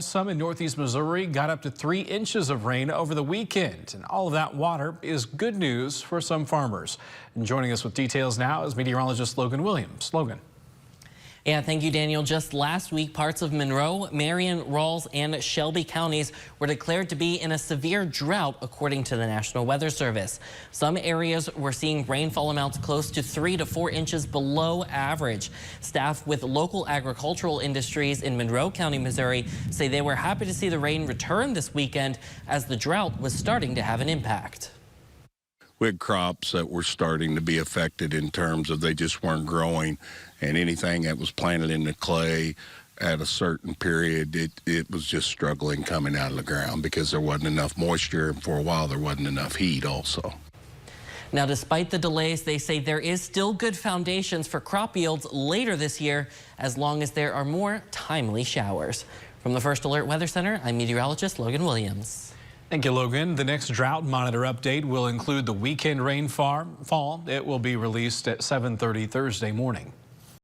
Some in northeast Missouri got up to 3 inches of rain over the weekend, and all of that water is good news for some farmers. And joining us with details now is meteorologist Logan Williams. Logan. Yeah, thank you, Daniel. Just last week, parts of Monroe, Marion, Rawls, and Shelby counties were declared to be in a severe drought, according to the National Weather Service. Some areas were seeing rainfall amounts close to 3 to 4 inches below average. Staff with local agricultural industries in Monroe County, Missouri, say they were happy to see the rain return this weekend as the drought was starting to have an impact. We had crops that were starting to be affected in terms of they just weren't growing, and anything that was planted in the clay at a certain period, it was just struggling coming out of the ground because there wasn't enough moisture, and for a while there wasn't enough heat also. Now, despite the delays, they say there is still good foundations for crop yields later this year, as long as there are more timely showers. From the First Alert Weather Center, I'm meteorologist Logan Williams. Thank you, Logan. The next drought monitor update will include the weekend rainfall. It will be released at 7:30 Thursday morning.